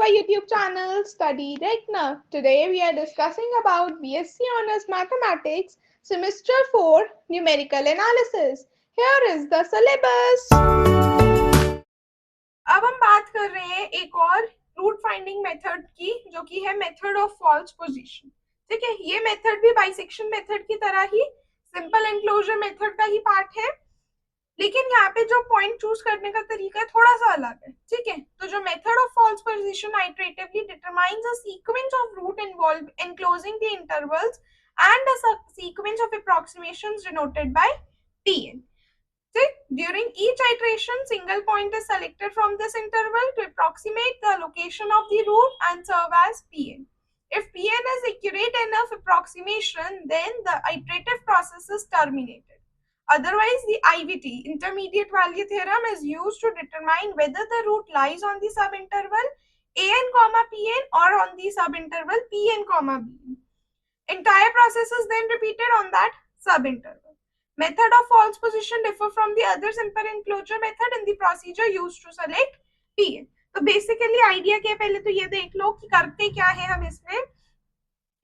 our YouTube channel Study Regna. Today we are discussing about BSc Honors Mathematics Semester 4 Numerical Analysis. Here is the syllabus. अब हम बात कर रहे हैं एक और रूट फाइंडिंग मेथड की, जो कि है मेथड ऑफ फॉल्स पोजीशन। ठीक है, ये मेथड भी बाइसेक्शन मेथड की तरह ही सिंपल एनक्लोजर मेथड का ही पार्ट है, लेकिन यहाँ पे जो पॉइंट चूज करने का तरीका है थोड़ा सा अलग है। ठीक है, तो जो method of false position iteratively determines a sequence of root involve enclosing the intervals and a sequence of approximations denoted by Pn. During each iteration, single point is selected from this interval to approximate the location of the root and serve as Pn. If Pn is accurate enough approximation, then the iterative process is terminated. Otherwise, the IVT, intermediate value theorem, is used to determine whether the root lies on the subinterval an, Pn or on the subinterval Pn, Bn. Entire process is then repeated on that subinterval. Method of false position differ from the other simple enclosure method in the procedure used to select Pn. तो basically idea क्या है, पहले तो ये देख लो कि करते क्या है हम इसमें।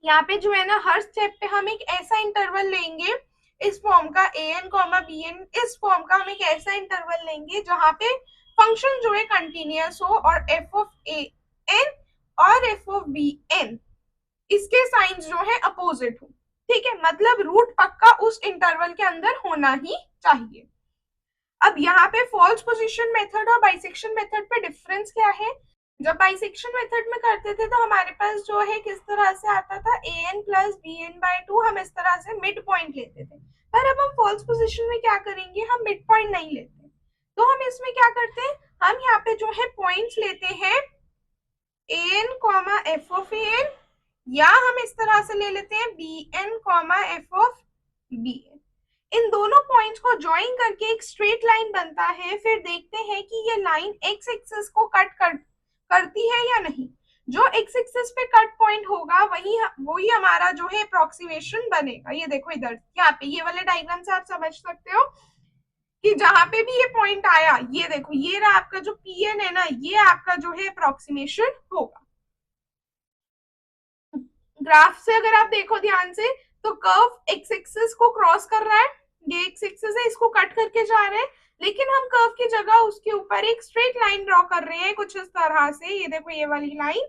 यहाँ पे जो है ना, हर स्टेप पे हम एक ऐसा इंटरवल लेंगे इस फॉर्म का an, bn, इस फॉर्म का हम एक ऐसा इंटरवल लेंगे जहां पे फंक्शन जो है कंटिन्यूअस हो और f ऑफ an और f ऑफ bn इसके साइंस जो है अपोजिट हो। ठीक है, मतलब रूट पक्का उस इंटरवल के अंदर होना ही चाहिए। अब यहाँ पे फॉल्स पोजीशन मेथड और बाइसेक्शन मेथड पे डिफरेंस क्या है? जब बाइसेक्शन मेथड में करते थे तो हमारे पास जो है किस तरह से आता था, an प्लस bn/2, हम इस तरह से मिड पॉइंट लेते थे। पर अब हम फॉल्स पोजीशन में क्या करेंगे, हम मिड पॉइंट नहीं लेते, तो हम इसमें क्या करते हैं, हम यहाँ पे जो है पॉइंट्स लेते हैं an, f ऑफ an, या हम इस तरह से ले लेते हैं bn, f ऑफ bn। इन दोनों पॉइंट्स को ज्वाइन करके एक स्ट्रेट लाइन बनता है। फिर देखते हैं कि ये लाइन एक्स एक्सिस को कट करती है या नहीं। जो एक्स एक्सिस पे कट पॉइंट होगा वही हमारा जो है अप्रोक्सीमेशन बनेगा। ये देखो इधर यहाँ पे ये वाले डायग्राम से आप समझ सकते हो कि जहां पे भी ये पॉइंट आया, ये देखो ये रहा आपका जो pn है ना, ये आपका जो है अप्रोक्सीमेशन होगा। ग्राफ से अगर आप देखो ध्यान से तो कर्व एक्स एक्सिस को क्रॉस कर रहा है, ये एक्स एक्सिस है, इसको कट करके जा रहे हैं, लेकिन हम कर्व की जगह उसके ऊपर एक स्ट्रेट लाइन ड्रॉ कर रहे हैं कुछ इस तरह से। ये देखो ये वाली लाइन,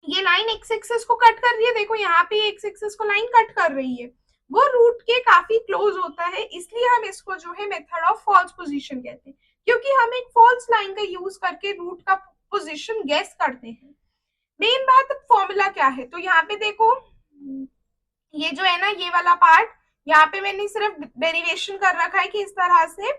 ये लाइन एक्स एक्सिस को कट कर रही है, देखो यहाँ पे एक्स एक्सिस को लाइन कट कर रही है, वो रूट के काफी क्लोज होता है, इसलिए हम इसको जो है मेथड ऑफ फॉल्स पोजीशन कहते हैं, क्योंकि हम एक फॉल्स लाइन का यूज करके रूट का पोजीशन गेस करते हैं। मेन बात फॉर्मूला क्या है, तो यहाँ पे देखो ये जो है ना, ये वाला पार्ट यहाँ पे मैंने सिर्फ डेरिवेशन कर रखा है कि इस तरह से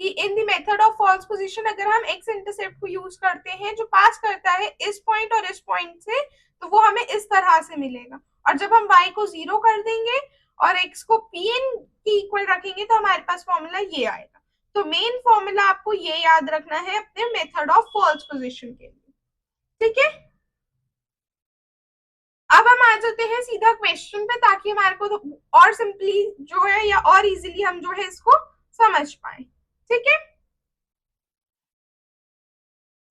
कि in the method of false position अगर हम एक्स इंटरसेप्ट को यूज करते हैं जो पास करता है इस पॉइंट और इस पॉइंट से, तो वो हमें इस तरह से मिलेगा। और जब हम y को 0 कर देंगे और x को pn की इक्वल रखेंगे तो हमारे पास फॉर्मूला ये आएगा। तो मेन फॉर्मूला आपको ये याद रखना है अपने मेथड ऑफ फॉल्स पोजीशन के लिए। ठीक है, अब हम आ जाते हैं सीधा क्वेश्चन पे, ताकि हमारे को तो और सिंपली जो है या और इजीली हम जो है इसको समझ पाए। ठीक है,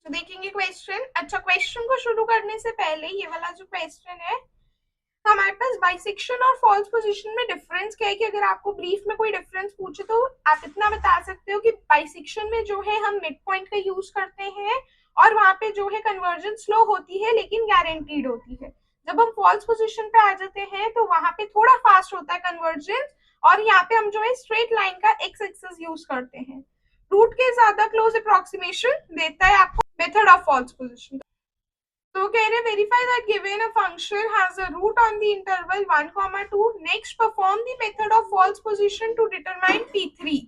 तो देखेंगे क्वेश्चन। अच्छा, क्वेश्चन को शुरू करने से पहले ये वाला जो क्वेश्चन है, हमारे पास बाइसेक्शन और फॉल्स पोजीशन में डिफरेंस क्या है, कि अगर आपको ब्रीफ में कोई डिफरेंस पूछे तो आप इतना बता सकते हो कि बाइसेक्शन में जो है हम मिड पॉइंट का यूज करते हैं और वहां पे जो है कन्वर्जन स्लो होती है लेकिन गारंटीड होती है। जब हम फॉल्स पोजीशन पे आ जाते हैं तो वहां पे थोड़ा फास्ट होता है कन्वर्जन, और यहाँ पे हम जो है स्ट्रेट लाइन का एक्स एक्सिस यूज करते हैं। रूट के ज्यादा क्लोज अप्रोक्सीमेशन देता है आपको मेथड ऑफ फॉल्स पोजीशन। तो कह रहे verify that given a function has a root on the interval 1, 2, next perform the method of false position to determine p3।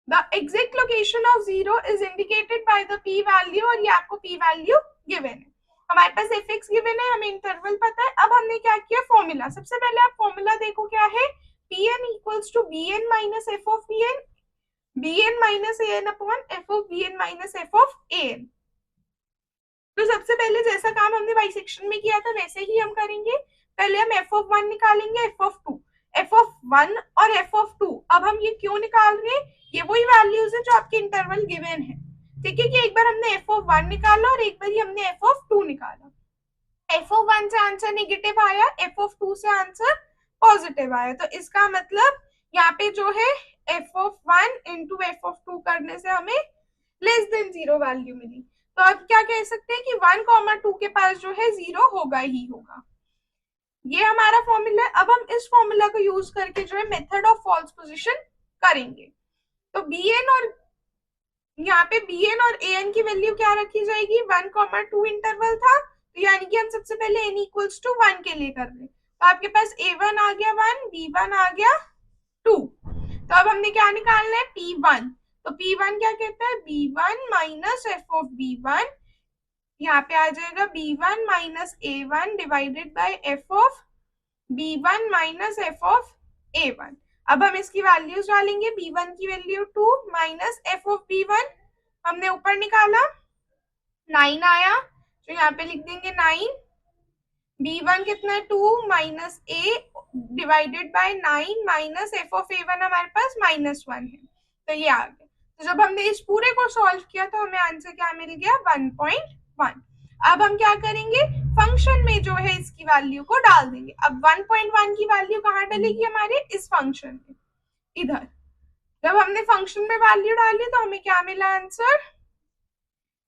The exact location of 0 is indicated by the p value, और ये आपको p value given है। हमारे पास fx given है, हमें interval पता है। अब हमने क्या किया, फॉर्मूला। सबसे पहले आप फॉर्मूला देखो क्या है, pn equals to bn minus f of bn, bn minus an upon f of bn minus f of an। तो सबसे पहले जैसा काम हमने बाइसेक्शन में किया था वैसे ही हम करेंगे। पहले हम f ऑफ 1 निकालेंगे, f ऑफ 2, f ऑफ 1 और f ऑफ 2। अब हम ये क्यों निकाल रहे हैं, ये वही वैल्यूज है जो आपके इंटरवल गिवन है। ठीक है, कि एक बार हमने एफ ऑफ 1 निकाला और एक बार ही हमने एफ ऑफ 2 निकाला। एफ ऑफ 1 से आंसर नेगेटिव आया, एफ ऑफ 2 से आंसर पॉजिटिव आया, तो इसका मतलब यहाँ पे जो है F of 1 into F of 2 करने से हमें लेस देन 0 वैल्यू मिली। तो अब क्या कह सकते हैं कि 1, 2 के पास जो है 0 होगा ही होगा। ये हमारा फॉर्मूला है। अब हम इस फॉर्मूला को यूज करके जो है मेथड ऑफ फॉल्स पोजीशन करेंगे। तो बी एन और यहाँ पे बी एन और ए एन की वैल्यू क्या रखी जाएगी, 1, 2 इंटरवल था, तो यानी कि हम सबसे पहले n इक्वल्स टू 1 के लिए कर रहे हैं। तो आपके पास a1 आ गया 1, b1 आ गया 2। तो अब हमने क्या निकालना है, p1। तो p1 क्या कहता है, b1 minus F of b1, यहाँ पे आ जाएगा b1 minus a1 divided by F of b1 minus F of a1। अब हम इसकी वैल्यूज डालेंगे, b1 की value 2 minus F of b1 हमने ऊपर निकाला 9 आया, तो यहाँ पे लिख देंगे 9। b1 कितना है 2 minus a divided by 9 minus F of a1 हमारे पास -1 है, तो ये आ गया। तो जब हमने इस पूरे को सॉल्व किया तो हमें आंसर क्या मिल गया, 1.1। अब हम क्या करेंगे, फंक्शन में जो है इसकी वैल्यू को डाल देंगे। अब 1.1 की वैल्यू कहाँ डलेगी, हमारे इस फंक्शन में, इधर। जब हमने फंक्शन में वैल्यू डाली तो हमें क्या मिला आंसर,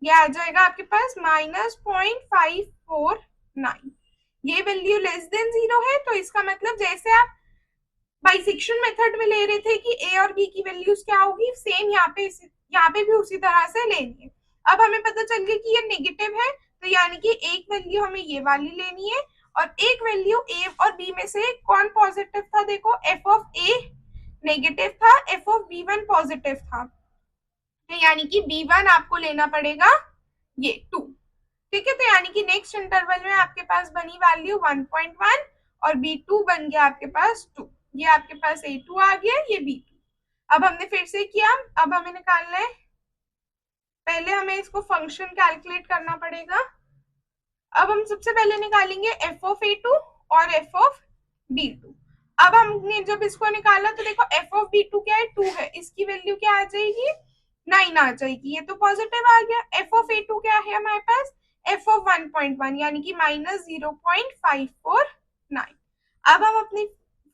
ये आ जाएगा आपके पास -0.549। ये वैल्यू लेस देन 0 है, तो इसका मतलब जैसे आप बाइसेक्शन मेथड में ले रहे थे कि ए और बी की वैल्यूज क्या होगी, सेम यहाँ पे भी उसी तरह से लेनी है। अब हमें पता चल गया कि ये नेगेटिव है, तो यानी कि एक वैल्यू हमें ये वाली लेनी है और एक वैल्यू ए और बी में से कौन पॉजिटिव था, देखो एफ ऑफ ए नेगेटिव था, एफ ऑफ बी1 पॉजिटिव था, तो यानी कि b1 आपको लेना पड़ेगा ये 2। ठीक है, तो यानी कि नेक्स्ट इंटरवल में आपके पास बनी वैल्यू 1.1 और b2 बन गया आपके पास 2। ये आपके पास a2 आ गया, ये b2। अब हमने फिर से किया, अब हमें निकालना है, पहले हमें इसको फंक्शन कैलकुलेट करना पड़ेगा। अब हम सबसे पहले निकालेंगे एफ ऑफ a2 और एफ ऑफ b2। अब हमने जब इसको निकाला तो देखो एफ ऑफ b2 क्या है, 2 है, इसकी वैल्यू क्या आ जाएगी, 9 आ जाएगी, ये तो पॉजिटिव आ गया। एफ ऑफ a2 क्या है हमारे पास, एफ ऑफ 1.1 यानी कि -0.549। अब हम अपनी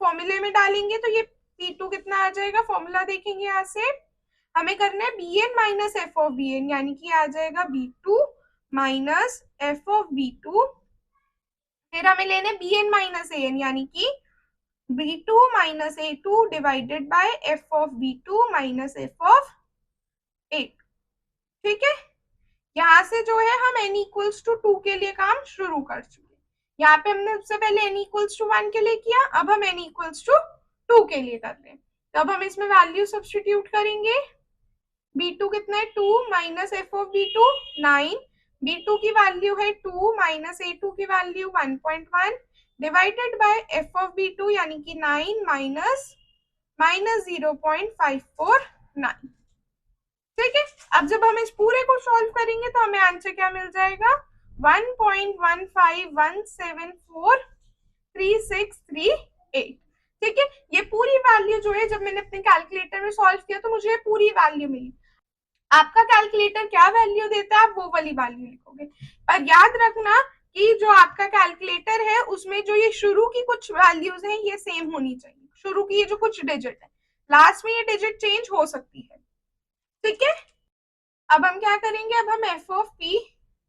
फॉर्मूले में डालेंगे तो ये p2 कितना आ जाएगा, फॉर्मूला देखेंगे यहाँ से, हमें करना है bn minus F of bn, यानी कि आ जाएगा b2 minus F of b2, फिर हमें लेना है bn माइनस an, यानी कि b2 minus a2 divided by F of b2 minus F of a। ठीक है, यहाँ से जो है हम n इक्वल्स टू 2 के लिए काम शुरू कर चुके। यहाँ पे हमने सबसे पहले n इक्वल्स टू 1 के लिए किया, अब हम n इक्वल्स टू 2 के लिए कर रहे हैं। तो अब हम इसमें वैल्यू सब्स्टिट्यूट करेंगे, b2 कितना है 2 minus F of b2 9, b2 की वैल्यू है 2 माइनस a2 की value 1.1 divided by F of b2 यानी कि 9 माइनस -0.549। ठीक है, अब जब हम इस पूरे को सॉल्व करेंगे तो हमें आंसर क्या मिल जाएगा, 1.1517436338। ठीक है, ये पूरी वैल्यू जो है जब मैंने अपने कैलकुलेटर में सॉल्व किया तो मुझे पूरी वैल्यू मिली। आपका कैलकुलेटर क्या वैल्यू देता है आप वो वाली वैल्यू लिखोगे, पर याद रखना कि जो आपका कैलकुलेटर है उसमें जो ये शुरू की कुछ वैल्यूज हैं ये सेम होनी चाहिए, शुरू की ये जो कुछ डिजिट है, लास्ट में ये डिजिट चेंज हो सकती है। ठीक है, अब हम क्या करेंगे, अब हम एफ ऑफ पी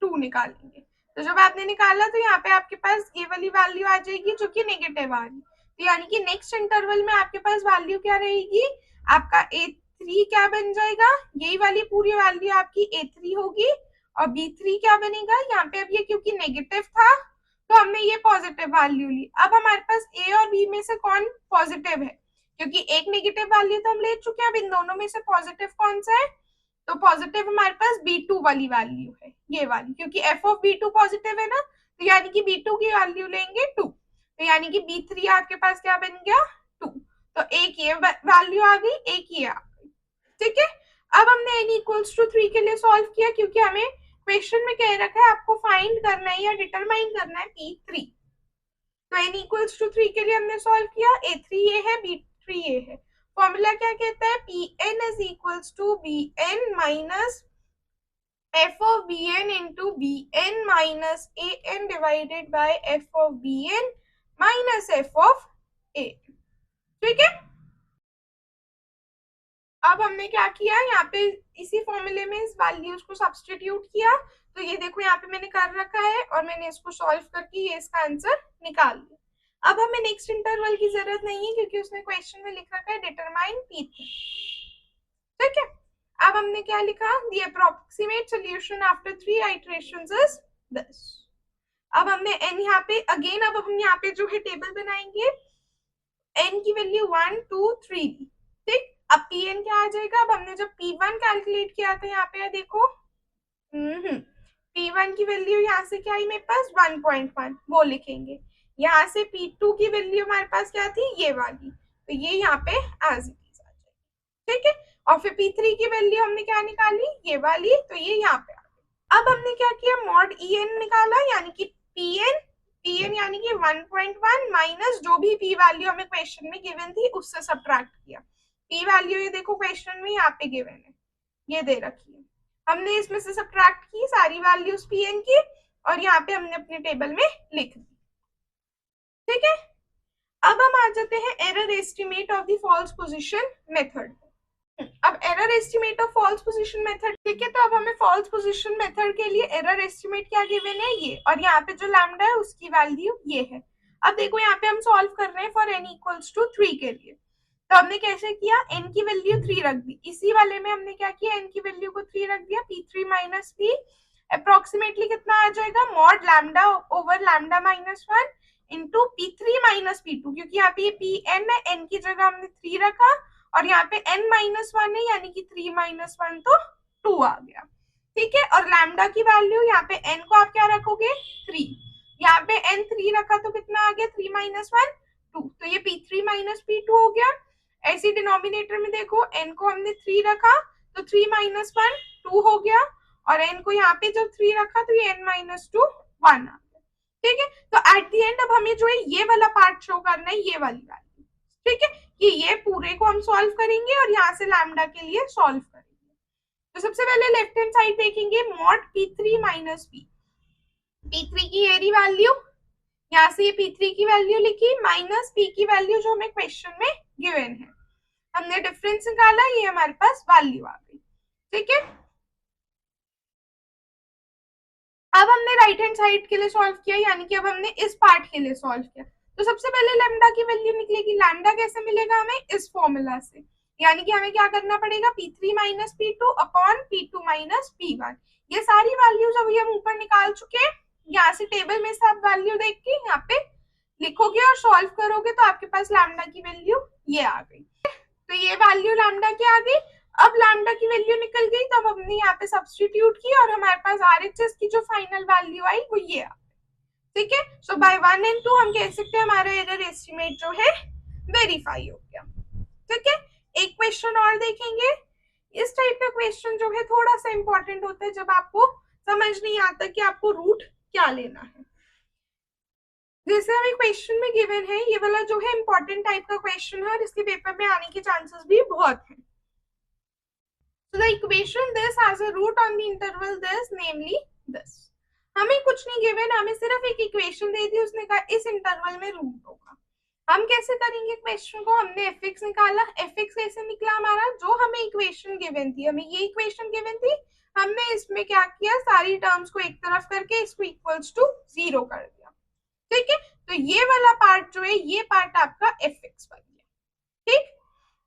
2 निकालेंगे। तो जब आपने निकाला तो यहाँ पे आपके पास ये वाली वैल्यू आ जाएगी जो कि नेगेटिव आ रही, तो यानी कि नेक्स्ट इंटरवल में आपके पास वैल्यू क्या रहेगी, आपका a3 क्या बन जाएगा, यही वाली पूरी वैल्यू आपकी a3 होगी, और b3 क्या बनेगा, यहाँ पे अब ये क्योंकि नेगेटिव था तो हमने ये पॉजिटिव वैल्यू ली। अब हमारे पास a और b में से कौन पॉजिटिव है, क्योंकि एक नेगेटिव वैल्यू तो हम ले चुके हैं, अब इन दोनों में से पॉजिटिव कौन सा है, तो पॉजिटिव हमारे पास b2 वाली वैल्यू है, ये वाली, क्योंकि f ऑफ b2 पॉजिटिव है ना, तो यानी कि b2 की वैल्यू लेंगे 2, तो यानी कि b3 आपके पास क्या बन गया 2, तो एक ये वैल्यू आ गई, एक ये आ गई। ठीक है, अब हमने n इक्वल्स टू 3 के लिए सॉल्व किया, क्योंकि हमें क्वेश्चन में कह रखा है आपको फाइंड करना है या डिटरमाइन करना है p3, तो n इक्वल्स टू 3 के लिए हमने सॉल्व किया, a3 ये है b3 ये है। फॉर्मूला क्या कहता है, Pn is equals to Bn minus f of bn into bn minus an divided by f of bn minus f of a। ठीक है, अब हमने क्या किया, यहाँ पे इसी फॉर्मूले में इस वैल्यूज को सब्स्टिट्यूट किया, तो ये देखो यहाँ पे मैंने कर रखा है और मैंने इसको सॉल्व करके ये इसका आंसर निकाल लिया। अब हमें नेक्स्ट इंटरवल की जरूरत नहीं है क्योंकि उसने क्वेश्चन में लिख रखा है डिटरमाइन P3। ठीक है, अब हमने क्या लिखा, the approximate solution after 3 iterations is this. अब हमने n यहाँ पे अगेन, अब हम यहाँ पे जो है टेबल बनाएंगे, n की वैल्यू 1 2 3 ठीक। अब Pn क्या आ जाएगा, अब हमने जब P1 कैलकुलेट किया था यहाँ पे देखो, P1 की वैल्यू यहाँ से क्या आई मेरे पास 1.1, वो लिखेंगे। यहाँ से P2 की वैल्यू हमारे पास क्या थी, ये वाली, तो ये यहाँ पे एज इट इज आ जाएगी। ठीक है, और फिर P3 की वैल्यू हमने क्या निकाली, ये वाली, तो ये यहाँ पे आ गई। अब हमने क्या किया, मॉड En निकाला, यानी कि Pn यानी कि 1.1 माइनस जो भी P वैल्यू हमें क्वेश्चन में गिवन थी उससे सब्ट्रैक्ट किया। P वैल्यू ये देखो क्वेश्चन में यहाँ पे गिवन है, ये दे रखी है, हमने इसमें से सब्ट्रैक्ट की सारी वैल्यूज Pn की और यहाँ पे हमने अपने टेबल में लिख दी। ठीक है, अब हम आ जाते हैं error estimate of the false position method. अब error estimate of false position method, ठीक है, तो अब हमें फॉल्स पोजीशन मेथड के लिए एरर एस्टिमेट क्या गिवन है, ये, और यहाँ पे जो लैम्डा है उसकी वैल्यू ये है। अब देखो यहाँ पे हम सॉल्व कर रहे हैं फॉर n इक्वल्स टू 3 के लिए, तो हमने कैसे किया, n की वैल्यू 3 रख दी, इसी वाले में हमने क्या किया, n की वैल्यू को 3 रख दिया, P3 माइनस P अप्रोक्सीमेटली कितना आ जाएगा, mod lambda over lambda minus 1 into P3 minus P2, क्योंकि यहाँ पे ये Pn है, n की जगह हमने 3 रखा और यहाँ पे n माइनस 1 है, यानी कि 3 माइनस 1 तो 2 आ गया। ठीक है, और लैम्डा की वैल्यू यहाँ पे n को आप क्या रखोगे 3, यहाँ पे n 3 रखा तो कितना आ गया 3 माइनस 1 2, तो ये P3 माइनस P2 हो गया। ऐसे डिनोमिनेटर में देखो n को हमने 3 रखा तो 3 माइनस 1 2 हो गया, और n को यहाँ पे जब 3 रखा तो ये n माइनस 2 1 आ गया। ठीक है, तो एट द एंड अब हमें जो है ये वाला पार्ट शो करना है, ये वाली वैल्यू। ठीक है, कि ये पूरे को हम सॉल्व करेंगे और यहाँ से लैम्डा के लिए सॉल्व करेंगे। तो सबसे पहले लेफ्ट हैंड साइड देखेंगे, mod P3 minus P, P3 की ये वैल्यू, यहाँ से ये P3 की वैल्यू लिखी माइनस P की वैल्यू जो हमें क्वेश्चन में गिवन है, हमने डिफरेंस निकाला, ये हमारे पास वैल्यू आ गई। ठीक है, अब हमने राइट हैंड साइड के लिए सॉल्व किया, यानी कि अब हमने इस पार्ट के लिए सॉल्व किया। तो सबसे पहले लैम्डा की वैल्यू निकलेगी, लैम्डा कैसे मिलेगा हमें, इस फॉर्मूला से, यानी कि हमें क्या करना पड़ेगा, P3 minus P2 upon P2 minus P1। ये सारी वैल्यूज अभी हम ऊपर निकाल चुके हैं, यहाँ से टेबल में सब वैल्यू देख के यहाँ पे लिखोगे और सॉल्व करोगे तो आपके पास लैम्डा की वैल्यू ये आ गई। तो ये वैल्यू लैम्डा की आ गई। अब लैम्डा की वैल्यू निकल गई, तो अब हमने यहाँ पे सब्स्टिट्यूट की और हमारे पास RHS की जो फाइनल वैल्यू आई वो ये आ गई। ठीक है, सो बाय 1 एंड 2 हम कह सकते हैं हमारा एरर एस्टिमेट जो है वेरीफाई हो गया। ठीक है, एक क्वेश्चन और देखेंगे। इस टाइप का क्वेश्चन जो है थोड़ा सा इंपॉर्टेंट होता है जब आपको समझ नहीं आता कि आपको रूट क्या लेना है। जैसे हमें क्वेश्चन में गिवन है, ये वाला जो है इंपॉर्टेंट टाइप का क्वेश्चन है और इसके पेपर में आने के चांसेस भी बहुत हैं। So the equation this has a root on the interval this, namely this. हमें कुछ नहीं गिवन, हमें सिर्फ एक इक्वेशन दे दी, उसने कहा इस इंटरवल में रूट होगा। हम कैसे करेंगे क्वेश्चन को, हमने fx निकाला, fx कैसे निकला हमारा, जो हमें इक्वेशन गिवन थी, हमें ये इक्वेशन गिवन थी, हमने इसमें क्या किया, सारी टर्म्स को एक तरफ करके इसको इक्वल्स टू 0 कर दिया। ठीक है, तो ये वाला पार्ट जो है, ये पार्ट आपका fx बन गया। ठीक,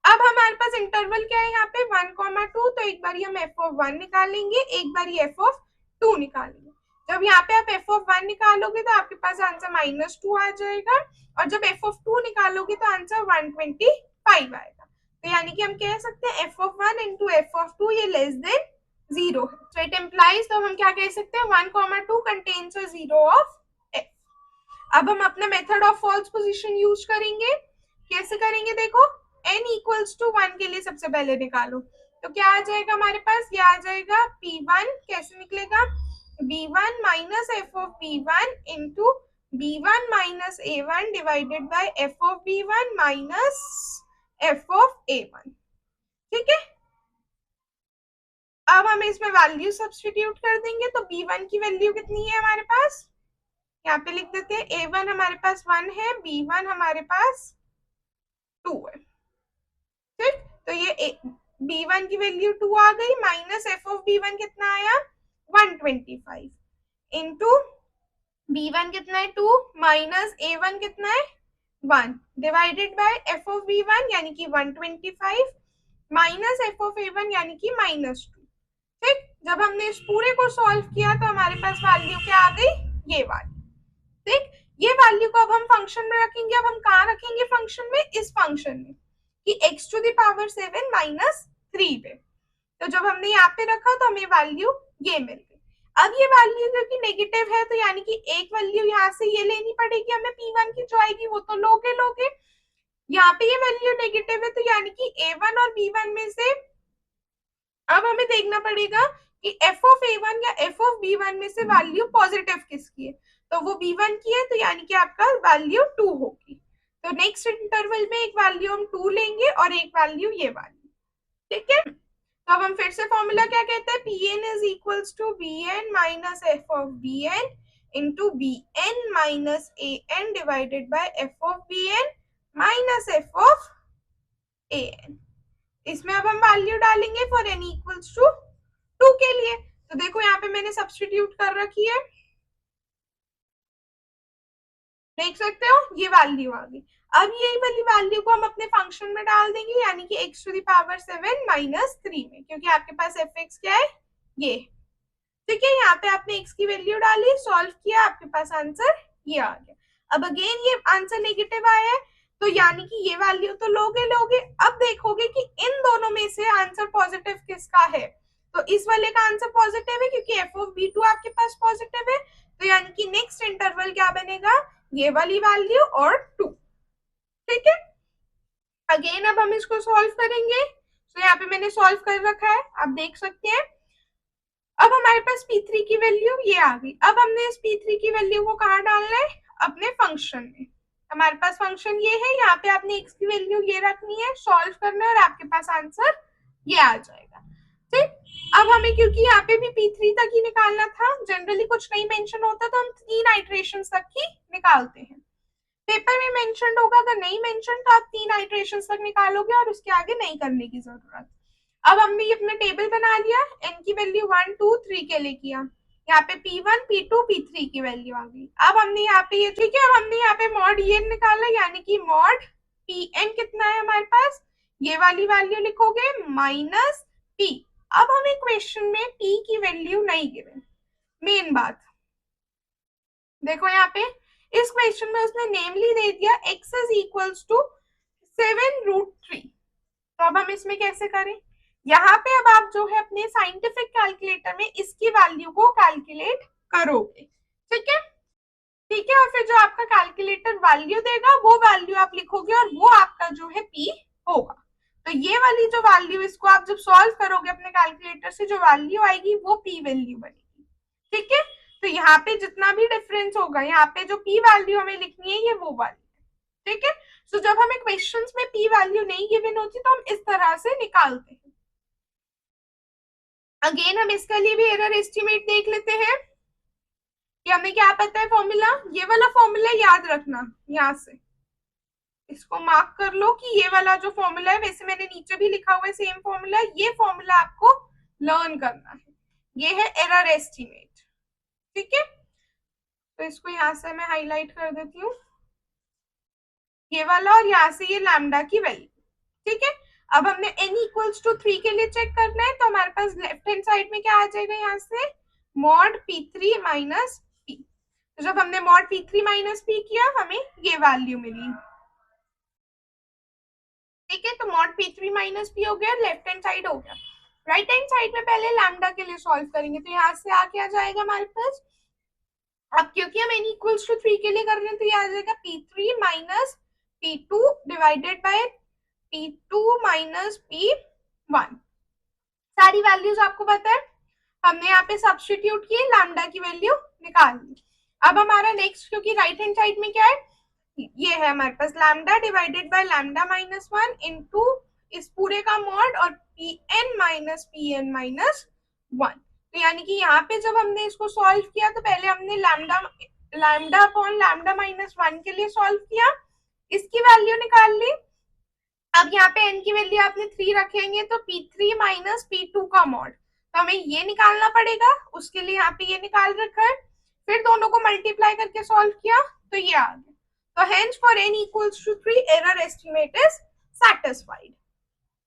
अब हमारे पास इंटरवल क्या है यहाँ पे 1,2, तो एक बार हम f(1) निकालेंगे, एक बार f(2) निकालेंगे। जब यहाँ पे आप f(1) निकालोगे तो आपके पास आंसर -2 आ जाएगा, और जब f(2) निकालोगे तो आंसर 125 आएगा। तो यानी कि हम कह सकते हैं f(1) इंटू f(2) ये लेस देन 0 है। तो इट इम्प्लाइज, तो हम क्या कह सकते हैं 1,2 कंटेन्स 0 ऑफ f। अब हम अपना method of false position use करेंगे। कैसे करेंगे देखो, n इक्वल्स टू 1 के लिए सबसे पहले निकालो, तो क्या आ जाएगा हमारे पास, ये आ जाएगा P1, कैसे निकलेगा B1 minus f of B1 into B1 minus A1 divided by f of B1 minus f of A1। ठीक है, अब हम इसमें वैल्यू सब्स्टिट्यूट कर देंगे, तो B1 की वैल्यू कितनी है हमारे पास, यहाँ पे लिख देते हैं A1 हमारे पास 1 है, B1 हमारे पास 2 है। ठीक, तो ये B1 की वैल्यू 2 आ गई, माइनस f ऑफ B1 कितना आया 125 इंटू B1 कितना है 2 माइनस A1 कितना है 1 divided by f of B1 यानी कि 125 माइनस f ऑफ A1 यानी कि -2। ठीक, जब हमने इस पूरे को सॉल्व किया तो हमारे पास वैल्यू क्या आ गई, ये वाली। ठीक, ये वैल्यू को अब हम फंक्शन में रखेंगे। अब हम कहाँ रखेंगे फंक्शन में, इस फंक्शन में कि x टू द पावर 7 -3 पे। तो जब हमने यहाँ पे रखा तो हमें वैल्यू ये मिल गई। अब ये वैल्यू क्योंकि नेगेटिव है तो यानी कि एक वैल्यू यहाँ से ये लेनी पड़ेगी हमें, P1 की जो आएगी वो तो लोगे। यहाँ पे ये वैल्यू नेगेटिव है तो यानी कि A1 और B1 में से अब हमें देखना पड़ेगा कि f ऑफ A1 या f ऑफ B1 में से वैल्यू पॉजिटिव किसकी है, तो वो B1 की है, तो यानी कि आपका वैल्यू 2 होगी। तो नेक्स्ट इंटरवल में एक वैल्यू हम 2 लेंगे और एक वैल्यू ये वाली। ठीक है, तो अब हम फिर से फॉर्मूला क्या कहते हैं, Pn is equals to Bn minus f of Bn into Bn minus An divided by f of Bn minus f of An। इसमें अब हम वैल्यू डालेंगे फॉर n इक्वल्स टू 2 के लिए। तो देखो यहाँ पे मैंने सब्स्टिट्यूट कर रखी है, देख सकते हो ये वैल्यू आ गई। अब यही वाली वैल्यू को हम अपने फंक्शन में डाल देंगे यानी कि x टू द पावर 7 -3 में, क्योंकि आपके पास fx क्या है ये। ठीक है, यहाँ पे आपने x की वैल्यू डाली, सॉल्व किया, आपके पास आंसर ये आ गया। अब अगेन ये आंसर नेगेटिव आया है तो यानी कि ये वैल्यू तो लोगे। अब देखोगे कि इन दोनों में से आंसर पॉजिटिव किसका है, तो इस वाले का आंसर पॉजिटिव है क्योंकि f ऑफ B2 आपके पास पॉजिटिव है, तो यानी कि नेक्स्ट इंटरवल क्या बनेगा, ये वाली वैल्यू और 2। ठीक है, अगेन अब हम इसको सॉल्व करेंगे। तो यहाँ पे मैंने सॉल्व कर रखा है, आप देख सकते हैं। अब हमारे पास P3 की वैल्यू ये आ गई। अब हमने इस P3 की वैल्यू को कहाँ डालना है, अपने फंक्शन में। हमारे पास फंक्शन ये है, यहाँ पे आपने x की वैल्यू ये रखनी है, सॉल्व करना है और आपके पास आंसर ये आ जाएगा। ठीक, अब हमें क्योंकि यहाँ पे भी P3 तक ही निकालना था, जनरली कुछ नहीं मेंशन होता तो हम 3 आइट्रेशन तक ही निकालते हैं। पेपर में मेंशन होगा, अगर नहीं मेंशन तो आप 3 आइट्रेशन तक निकालोगे और उसके आगे नहीं करने की जरूरत। अब हमने ये अपना टेबल बना लिया, n की वैल्यू 1 2 3 के लिए किया, यहाँ पे P1 P2 P3 की वैल्यू आ गई। अब हमने यहाँ पे ये, ठीक है, अब हमने यहाँ पे मॉड ये निकाला यानी कि मॉड Pn कितना है हमारे पास, ये वाली वैल्यू लिखोगे माइनस P। अब हमें क्वेश्चन में P की वैल्यू नहीं गिवन, मेन बात देखो यहाँ पे इस क्वेश्चन में उसने नेमली दे दिया x इज इक्वल्स टू 7√3। तो अब हम इसमें कैसे करें, यहाँ पे अब आप जो है अपने साइंटिफिक कैलकुलेटर में इसकी वैल्यू को कैलकुलेट करोगे। ठीक है, ठीक है, और फिर जो आपका कैलकुलेटर वैल्यू देगा वो वैल्यू आप लिखोगे और वो आपका जो है P होगा। तो ये वाली जो वैल्यू, इसको आप जब सॉल्व करोगे अपने कैलकुलेटर से, जो वैल्यू आएगी वो P वैल्यू बनेगी। ठीक है, तो यहाँ पे जितना भी डिफरेंस होगा, यहाँ पे जो P वैल्यू हमें लिखनी है ये वो वाली है। ठीक है, तो जब हमें क्वेश्चंस में P वैल्यू नहीं गिवन होती तो हम इस तरह से निकालते हैं। अगेन हम इसके लिए भी एरर एस्टिमेट देख लेते हैं कि हमें क्या पता है फॉर्मूला, ये वाला फॉर्मूला याद रखना, यहाँ से इसको मार्क कर लो कि ये वाला जो फॉर्मूला है, वैसे मैंने नीचे भी लिखा हुआ है सेम फॉर्मूला, ये फॉर्मूला आपको लर्न करना है, ये है एरर एस्टिमेट। ठीक है, तो इसको यहाँ से मैं हाईलाइट कर देती हूँ, ये वाला, और यहाँ से ये लैम्डा की वैल्यू। ठीक है, अब हमने n इक्वल्स टू 3 के लिए चेक करना है, तो हमारे पास लेफ्ट हैंड साइड में क्या आ जाएगा, यहाँ से मॉड P3 माइनस P। तो जब हमने मॉड P3 माइनस P किया हमें ये वैल्यू मिली। ठीक है, तो मॉड P3 माइनस P हो गया, लेफ्ट हैंड साइड हो गया। राइट हैंड साइड में पहले लैम्डा के लिए सॉल्व करेंगे, तो यहाँ से आ क्या जाएगा हमारे पास, अब क्योंकि हम n इक्वल्स टू 3 के लिए कर रहे हैं तो ये आ जाएगा P3 minus P2 divided by P2 minus P1। सारी वैल्यूज आपको पता है, हमने यहाँ पे सब्स्टिट्यूट किए, लैम्डा की वैल्यू निकाल ली। अब हमारा नेक्स्ट, क्योंकि राइट हैंड साइड में क्या है, ये है हमारे पास lambda divided by lambda minus 1 into इस पूरे का मॉड और Pn माइनस Pn माइनस 1। तो यानी कि यहाँ पे जब हमने इसको सॉल्व किया तो पहले हमने lambda lambda upon lambda minus 1 के लिए सॉल्व किया, इसकी वैल्यू निकाल ली। अब यहाँ पे n की वैल्यू आपने 3 रखेंगे तो P3 माइनस P2 का मॉड, तो हमें ये निकालना पड़ेगा, उसके लिए यहाँ पे ये निकाल रखा है। फिर दोनों को मल्टीप्लाई करके सॉल्व किया तो ये आ गया। तो hence for n equals to 3 error estimate is satisfied.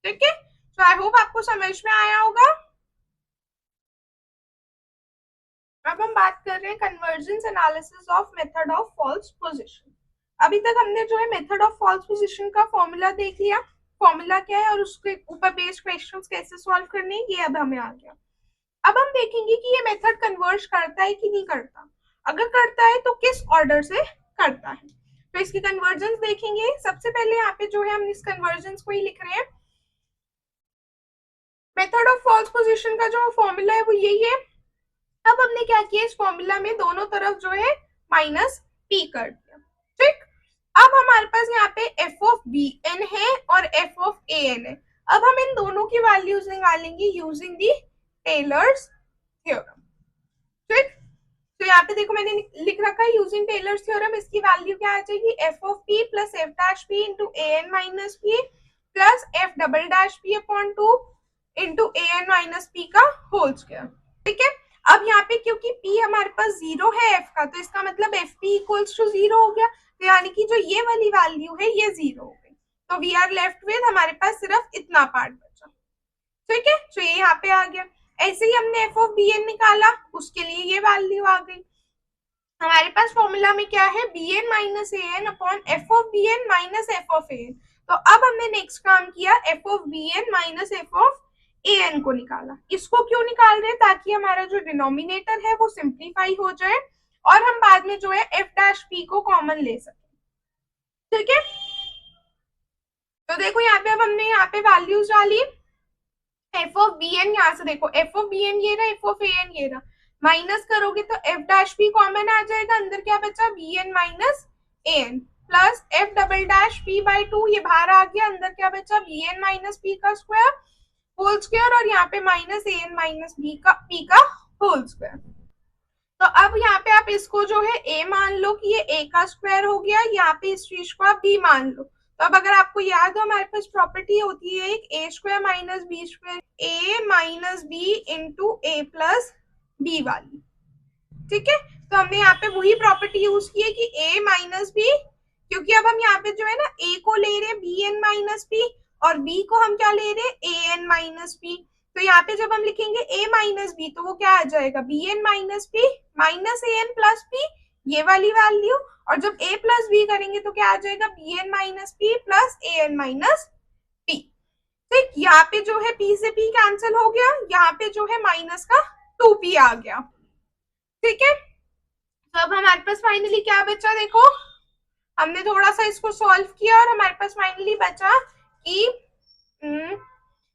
ठीक है, तो आई होप आपको समझ में आया होगा। अब हम बात कर रहे हैं convergence analysis of method of false position. अभी तक हमने जो है मेथड ऑफ फॉल्स पोजीशन का फॉर्मूला देख लिया, फॉर्मूला क्या है और उसके ऊपर बेस्ड क्वेश्चंस कैसे सॉल्व करने हैं ये अब हमें आ गया। अब हम देखेंगे कि ये मेथड कन्वर्ज करता है कि नहीं करता, अगर करता है तो किस ऑर्डर से करता है। तो इसकी कन्वर्जेंस देखेंगे। सबसे पहले यहाँ पे जो है हम इस कन्वर्जेंस को ही लिख रहे हैं। मेथड ऑफ फॉल्स पोजीशन का जो फॉर्मूला है वो यही है। अब हमने क्या किया, इस फॉर्मूला में दोनों तरफ जो है माइनस पी कर दिया। ठीक, अब हमारे पास यहाँ पे एफ ऑफ बी एन है और एफ ऑफ ए एन है। अब हम इन दोनों की वैल्यूज निकालेंगे यूजिंग दी टेलर्स थ्योरम। ठीक, तो यहाँ पे देखो मैंने लिख रखा है यूजिंग टेलर्स थ्योरम। इसकी वैल्यू क्या आ जाएगी, f of p plus f dash P into A N minus p plus F double dash p upon 2 into A N minus P का होल स्क्वायर। ठीक है, अब यहाँ पे क्योंकि p हमारे पास 0 है f का, तो इसका मतलब एफ पी इक्वल्स टू 0 हो गया, तो यानी कि जो ये वाली वैल्यू है ये 0 हो गई। तो वी आर लेफ्ट विद, हमारे पास सिर्फ इतना पार्ट बचा। ठीक है, तो ये यहाँ पे आ गया। ऐसे ही हमने एफ ऑफ बी एन निकाला, उसके लिए ये वैल्यू आ गई। हमारे पास फॉर्मूला में क्या है, b N minus A N upon f of B N minus F of A n. तो अब हमने नेक्स्ट काम किया, f of B N minus F of A n को निकाला। इसको क्यों निकाल रहे हैं, ताकि हमारा जो डिनोमिनेटर है वो सिंप्लीफाई हो जाए और हम बाद में जो है एफ डैश पी को कॉमन ले सके। ठीक है, तो देखो यहाँ पे अब हमने यहाँ पे वैल्यूज डाली। एफ ऑफ बी एन, यहाँ से देखो एफ ऑफ बी एन ये रहा, एफ ऑफ ए एन ये रहा, माइनस करोगे तो एफ डैश पी कॉमन आ जाएगा, अंदर क्या बचा, B N minus A N plus F double dash P by 2, ये बाहर आ गया, अंदर क्या बचा, बी एन माइनस पी का स्क्वायर होल स्क्वायर और यहाँ पे minus A N minus B का पी का होल स्क्वायर। तो अब यहाँ पे आप इसको जो है a मान लो कि ये a का स्क्वायर हो गया, यहाँ पे इस चीज को आप b मान लो। तो अब अगर आपको याद हो, हमारे पास प्रॉपर्टी होती है एक a square minus B square, a minus B into A plus B वाली। ठीक है, तो हमने यहाँ पे वही प्रॉपर्टी यूज की है कि a माइनस बी, क्योंकि अब हम यहाँ पे जो है ना a को ले रहे हैं बी एन माइनस बी और b को हम क्या ले रहे हैं ए एन माइनस बी। तो यहाँ पे जब हम लिखेंगे a माइनस बी तो वो क्या आ जाएगा, B N minus B minus ए एन प्लस बी, ये वाली वैल्यू। और जब a प्लस बी करेंगे तो क्या आ जाएगा, B N minus B plus A N minus B. ठीक, यहाँ पे जो है p से p कैंसिल हो गया, यहाँ पे जो है माइनस का 2p आ गया। ठीक है, तो अब हमारे पास फाइनली क्या बचा, देखो हमने थोड़ा सा इसको सॉल्व किया और हमारे पास फाइनली बचा कि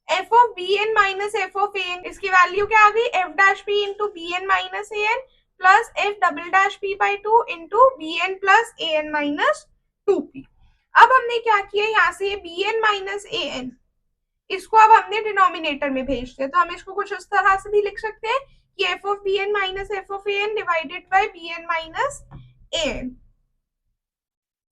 F of B N minus F of A N, इसकी वैल्यू क्या आ गई, F dash P into B N minus A N plus F double dash P by 2 into B N plus A N minus 2p। अब हमने क्या किया, यहाँ से बी एन माइनस ए एन इसको अब हमने डिनोमिनेटर में भेज दिया। तो हम इसको कुछ इस तरह से भी लिख सकते हैं कि F of B N minus F of A N divided by B N minus A N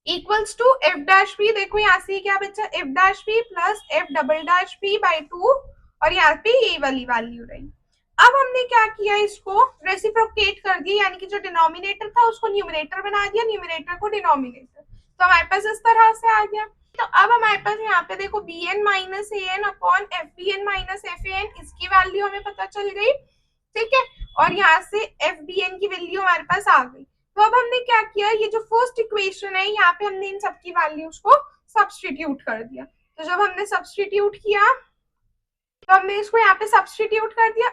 equals to F dash P. देखो यहाँ से क्या बचा, F dash P plus F double dash P by 2 और यहाँ पे ये वाली वैल्यू रही। अब हमने क्या किया, इसको रेसिप्रोकेट कर दिया, यानी कि जो डिनोमिनेटर था उसको न्यूमरेटर बना दिया, न्यूमरेटर को डिनोमिनेटर। तो हमारे पास इस तरह से आ गया। तो अब हमारे पास यहाँ पे देखो B N minus A N upon F B N minus F A N, इसकी वैल्यू हमें पता चल गई। ठीक है, और यहाँ से एफ बी एन की वैल्यू हमारे पास आ गई। तो अब हमने क्या किया, ये जो फर्स्ट इक्वेशन है यहाँ पे हमने इन सबकी वैल्यूज को सब्स्टिट्यूट कर दिया। तो जब हमने सब्स्टिट्यूट किया तो हमने इसको यहाँ पे सब्स्टिट्यूट कर दिया।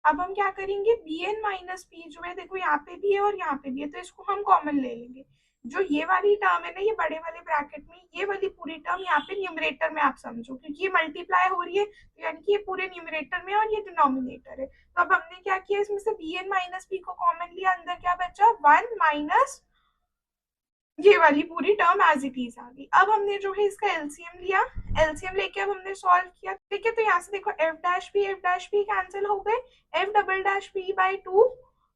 अब हम क्या करेंगे, बी एन माइनस पी जो है देखो यहाँ पे भी है और यहाँ पे भी है, तो इसको हम कॉमन ले लेंगे। जो ये वाली टर्म है ना, ये बड़े वाले ब्रैकेट में, ये वाली पूरी टर्म यहाँ पे न्यूमरेटर में आप समझो, क्योंकि ये मल्टीप्लाई हो रही है, तो यानी कि ये पूरे न्यूमरेटर में और ये डिनोमिनेटर है। तो अब हमने क्या किया, इसमें से बी एन माइनस पी को कॉमन लिया, अंदर क्या बचा, 1 माइनस ये वाली पूरी टर्म एज इट इज आ गई। अब हमने जो है इसका एलसीएम लिया, एलसीएम लेके अब हमने सॉल्व किया। ठीक है, तो यहाँ से देखो एफ डैश बी कैंसिल हो गए, F double dash B by 2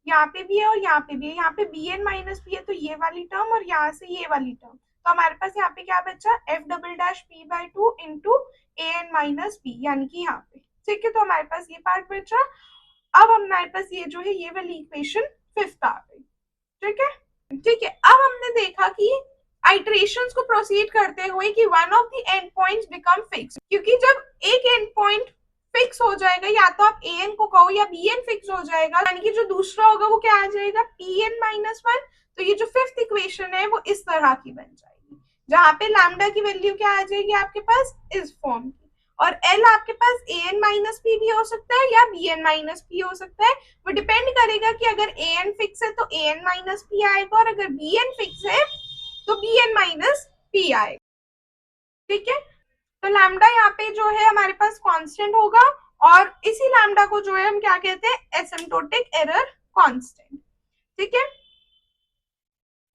यहाँ पे भी है और यहाँ पे भी है, यहाँ पे बी एन माइनस बी है तो ये वाली टर्म और यहाँ से ये वाली टर्म, तो हमारे पास यहाँ पे क्या बचा, F double dash B by 2 into A N minus B, यानी कि यहाँ पे। ठीक है, तो हमारे पास ये पार्ट बचा। अब हमारे पास ये जो है ये वाली इक्वेशन 5th आ गई। ठीक है, ठीक है, अब हमने देखा कि आइटरेशंस को प्रोसीड करते हुए कि one of the end points become fix, क्योंकि जब एक एंड पॉइंट फिक्स हो जाएगा, या तो आप ए एन को कहो या बी एन फिक्स हो जाएगा, यानी कि जो दूसरा होगा वो क्या आ जाएगा, पी एन माइनस 1। तो ये जो 5th इक्वेशन है वो इस तरह की बन जाएगी, जहां पे लैम्डा की वैल्यू क्या आ जाएगी आपके पास, इस फॉर्म की, और एल आपके पास ए एन माइनस पी भी हो सकता है या बी एन माइनस पी हो सकता है। वो डिपेंड करेगा कि अगर ए एन फिक्स है तो ए एन माइनस पी आएगा, और अगर बी एन फिक्स है तो बी एन माइनस पी आएगा। ठीक है, तो लैम्डा यहाँ पे जो है हमारे पास कांस्टेंट होगा, और इसी लैम्डा को जो है हम क्या कहते हैं, एसिम्प्टोटिक एरर कांस्टेंट। ठीक है,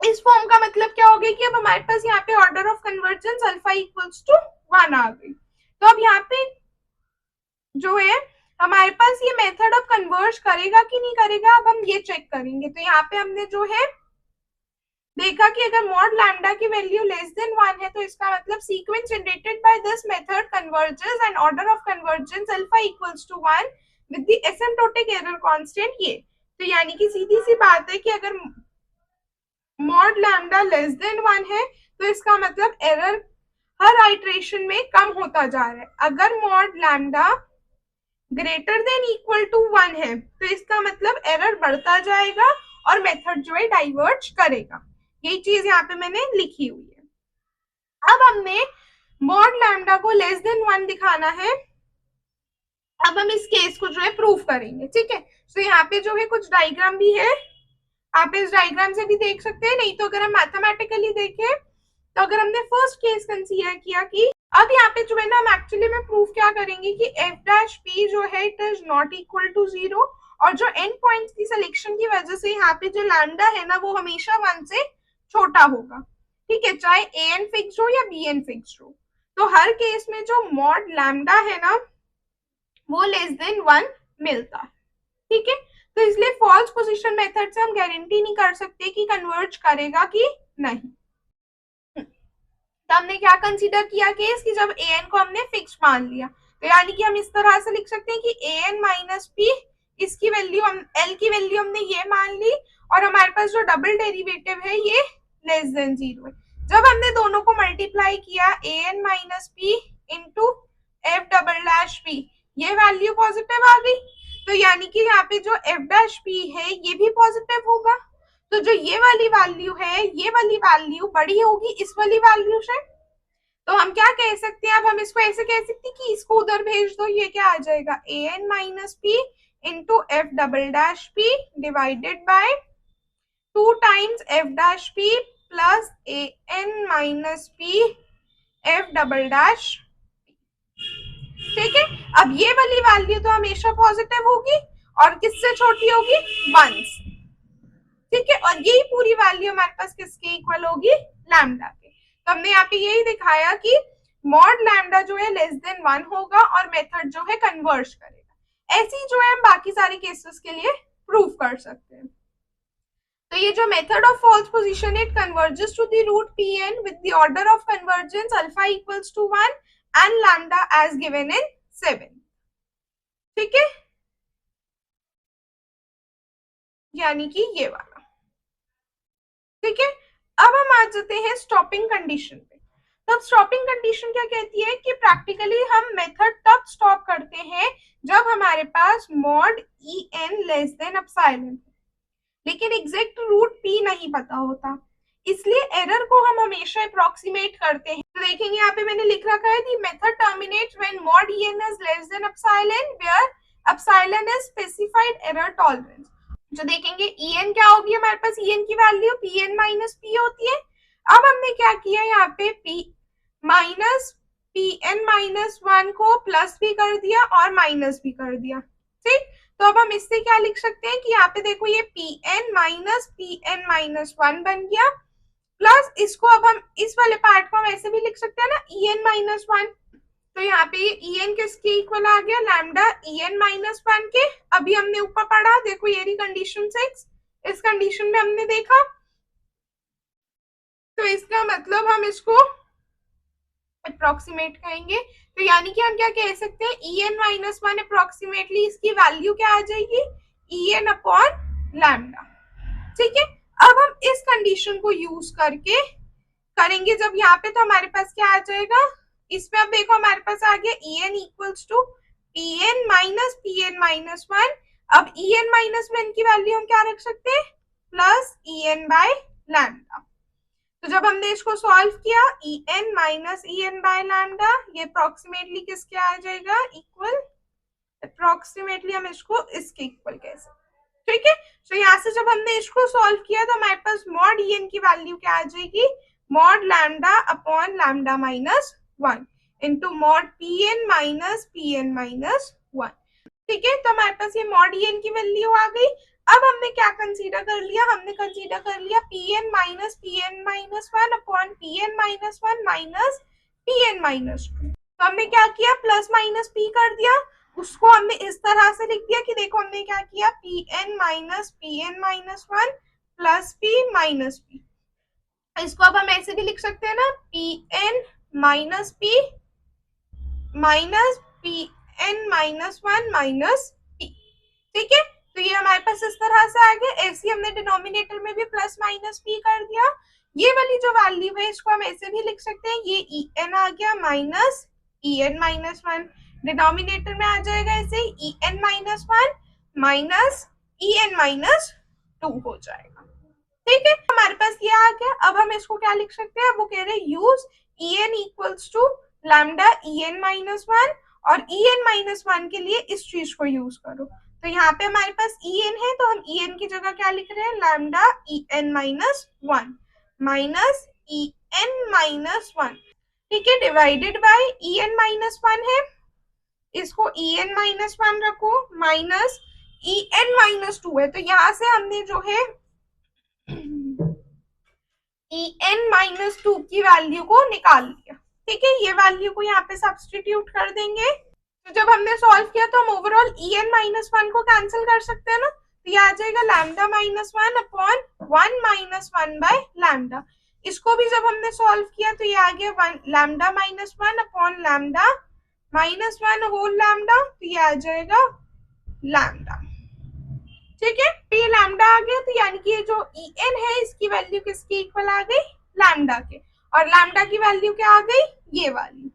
इस फॉर्म का मतलब क्या हो गया कि अब हमारे पास यहाँ पे order of convergence alpha equals to 1 आ गई। तो अब यहाँ पे जो है हमारे पास ये मेथड अब कन्वर्ज करेगा कि नहीं करेगा, अब हम ये चेक करेंगे। तो यहाँ पे हमने जो है देखा कि अगर मॉड लैम्डा की वैल्यू लेस देन 1 है तो इसका मतलब sequence generated by this method converges and order of convergence alpha equals to 1 with the asymptotic error constant ये। तो यानी कि सीधी सी बात है कि अगर मॉड लैम्डा लेस देन 1 है तो इसका मतलब एरर हर आइटरेशन में कम होता जा रहा है। अगर mod lambda greater than equal to 1 है तो इसका मतलब एरर बढ़ता जाएगा और मेथड जो है डाइवर्ज करेगा। यही चीज यहाँ पे मैंने लिखी हुई है। अब हमने मॉड लैम्डा को लेस देन 1 दिखाना है। अब हम इस केस को जो है प्रूफ करेंगे। ठीक है, तो यहाँ पे जो है कुछ डायग्राम भी है, आप इस डायग्राम से भी देख सकते हैं, नहीं तो अगर हम मैथमेटिकली देखें तो अगर हमने फर्स्ट केस कंसीडर किया कि अब यहाँ पे जो है ना हम एक्चुअली में प्रूफ क्या करेंगे कि एफ डैश पी जो है it is not equal to 0, और जो एंड पॉइंट्स की सिलेक्शन की वजह से यहाँ पे जो लैम्डा है ना वो हमेशा 1 से छोटा होगा। ठीक है, चाहे ए एन फिक्स हो या बी एन फिक्स हो, तो हर केस में जो मॉड लैम्डा है ना वो लेस देन 1 मिलता है। ठीक है, तो इसलिए फॉल्स पोजीशन मेथड से हम गारंटी नहीं कर सकते कि कन्वर्ज करेगा कि नहीं। तो हमने क्या कंसीडर किया केस कि जब ए एन को हमने फिक्स मान लिया, तो यानी कि हम इस तरह से लिख सकते हैं कि ए एन माइनस पी, इसकी वैल्यू हम एल की वैल्यू हमने ये मान ली, और हमारे पास जो डबल डेरिवेटिव है ये लेस देन 0 है। जब हमने दोनों को मल्टीप्लाई किया A N minus P into F double dash P, ये वैल्यू पॉजिटिव आ गई, तो यानी कि यहाँ पे जो एफ डैश पी है ये भी पॉजिटिव होगा। तो जो ये वाली वैल्यू है ये वाली वैल्यू बड़ी होगी इस वाली वैल्यू से, तो हम क्या कह सकते हैं, अब हम इसको ऐसे कह सकते हैं कि इसको उधर भेज दो, ये क्या आ जाएगा A N minus P into F double dash P divided by 2 times F dash P plus A N minus P F double dash. ठीक है, अब ये वाली वैल्यू तो हमेशा पॉजिटिव होगी और किससे छोटी होगी, 1 से। ठीक है, और यही पूरी वैल्यू हमारे पास किसके इक्वल होगी, लैम्डा के। तो हमने यहाँ पे यही दिखाया कि मॉड लैम्डा जो है लेस देन 1 होगा और मेथड जो है कन्वर्ज करेगा। ऐसी जो है हम बाकी सारे केसेस के लिए प्रूफ कर सकते हैं। तो ये जो method of false position it converges to the root P N with the order of convergence alpha equals to 1 and lambda as given in 7। ठीक है, यानी कि ये वाला। ठीक है, अब हम आ जाते हैं स्टॉपिंग कंडीशन पे। तो स्टॉपिंग कंडीशन क्या कहती है कि प्रैक्टिकली हम मेथड तब स्टॉप करते हैं जब हमारे पास mod E N less than epsilon, लेकिन एग्जैक्ट रूट पी नहीं पता होता, इसलिए एरर को हम हमेशा अप्रोक्सीमेट करते हैं। तो देखेंगे यहाँ पे मैंने लिख रखा है the method terminates when mod E N is less than epsilon where epsilon is specified error tolerance. जो देखेंगे ई एन क्या होगी, हमारे पास ई एन की value P N minus P होती है। अब हमने क्या किया यहाँ पे P minus P N minus 1 को प्लस भी कर दिया और माइनस भी कर दिया। ठीक, तो अब हम इससे क्या लिख सकते हैं कि यहाँ पे देखो ये पी एन माइनस 1 बन गया, प्लस इसको अब हम इस वाले पार्ट को हम ऐसे भी लिख सकते हैं ना ई एन माइनस 1। तो यहाँ पे ये en किसके इक्वल आ गया, लैम्डा en माइनस 1 के। अभी हमने ऊपर पढ़ा, देखो ये रही कंडीशन 6, इस कंडीशन में हमने देखा, तो इसका मतलब हम इसको अप्रोक्सीमेट कहेंगे। तो यानी कि हम क्या कह सकते हैं, en माइनस 1 अप्रोक्सीमेटली इसकी वैल्यू क्या आ जाएगी, en अपॉन लैम्डा। ठीक है, अब हम इस कंडीशन को यूज करके करेंगे जब यहाँ पे, तो हमारे पास क्या आ जाएगा, इसमें अब देखो हमारे पास आ गया en equals to pn minus pn minus 1। अब en माइनस 1 की वैल्यू हम क्या रख सकते हैं, प्लस en बाय लैम्डा। तो जब हमने इसको सॉल्व किया, en minus en by lambda, ये अप्रोक्सीमेटली किसके आ जाएगा, इक्वल, अप्रोक्सीमेटली हम इसको इसके इक्वल कह सकते हैं। ठीक है, तो यहाँ से जब हमने इसको सॉल्व किया तो हमारे पास मॉड en की वैल्यू क्या आ जाएगी, mod lambda upon lambda minus 1 into mod pn minus 1। ठीक है, तो हमारे पास ये मॉड en की वैल्यू आ गई। अब हमने क्या कंसीडर कर लिया, हमने कंसीडर कर लिया pn minus 1 upon pn minus 1 minus pn minus 2। तो हमने क्या किया, प्लस माइनस p कर दिया, उसको हमने इस तरह से लिख दिया कि देखो हमने क्या किया, pn minus 1 plus p minus p। इसको अब हम ऐसे भी लिख सकते हैं ना, pn minus p minus pn minus 1 minus p। ठीक है, तो ये हमारे पास इस तरह से आ गया। ऐसे हमने डिनोमिनेटर में भी प्लस माइनस p कर दिया। ये वाली जो वैल्यू है इसको हम ऐसे भी लिख सकते हैं, ये en आ गया माइनस en माइनस 1, डिनोमिनेटर में आ जाएगा ऐसे en minus 1 minus en minus 2 हो जाएगा। ठीक है, हमारे पास ये आ गया। अब हम इसको क्या लिख सकते हैं, वो कह रहे हैं use en equals to lambda en minus 1, और en माइनस 1 के लिए इस चीज को यूज करो। तो यहाँ पे हमारे पास en है, तो हम en की जगह क्या लिख रहे हैं, lambda en minus 1 minus en minus 1। ठीक है, डिवाइडेड बाय en माइनस 1 है, इसको en माइनस 1 रखो, माइनस en माइनस 2 है, तो यहाँ से हमने जो है en माइनस 2 की वैल्यू को निकाल लिया। ठीक है, ये वैल्यू को यहाँ पे सब्स्टिट्यूट कर देंगे। तो जब हमने सॉल्व किया तो हम ओवरऑल en माइनस 1 को कैंसिल कर सकते हैं ना, तो ये आ जाएगा lambda minus 1 upon 1 minus 1 by lambda. इसको भी जब हमने सॉल्व किया तो ये आ गया lambda minus 1 upon lambda minus 1 whole lambda, तो ये आ जाएगा लैम्डा। ठीक है, तो ये लैम्डा आ गया, तो यानी कि ये जो en है इसकी वैल्यू किसकी इक्वल आ गई, लैम्डा के, और लैम्डा की वैल्यू क्या आ गई, ये वाली।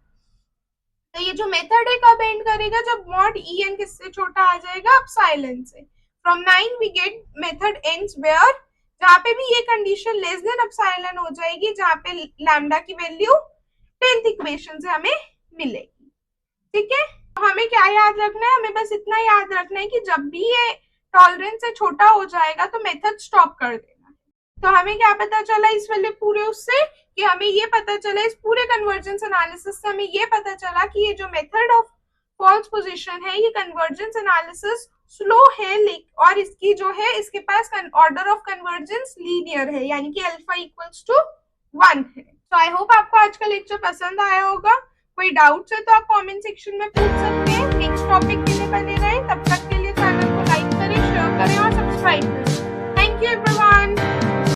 तो ये जो मेथड है कब एंड करेगा, जब मॉड en किससे छोटा आ जाएगा, एप्सिलॉन से। From 9 we get method ends where, जहाँ पे भी ये कंडीशन लेस देन एप्सिलॉन हो जाएगी, जहाँ पे लैम्डा की वैल्यू 10th इक्वेशन से हमें मिलेगी। ठीक है, तो हमें क्या याद रखना है, हमें बस इतना याद रखना है कि जब भी ये टॉलरेंस से छोटा हो जाएगा तो मेथड स्टॉप कर देना है। तो हमें क्या पता चला इस वाले पूरे उससे, कि हमें ये पता चला इस पूरे कन्वर्जेंस एनालिसिस से हमें ये पता चला कि ये जो मेथड ऑफ फॉल्स पोजीशन है, ये कन्वर्जेंस एनालिसिस स्लो है, और इसकी जो है इसके पास ऑर्डर ऑफ कन्वर्जेंस लीनियर है, यानी कि अल्फा इक्वल्स टू 1 है। तो आई होप आपको आज का लेक्चर पसंद आया होगा। कोई डाउट्स है तो आप कमेंट सेक्शन में पूछ सकते हैं। नेक्स्ट टॉपिक के लिए बने रहें, तब तक के लिए चैनल को लाइक करें, शेयर करें और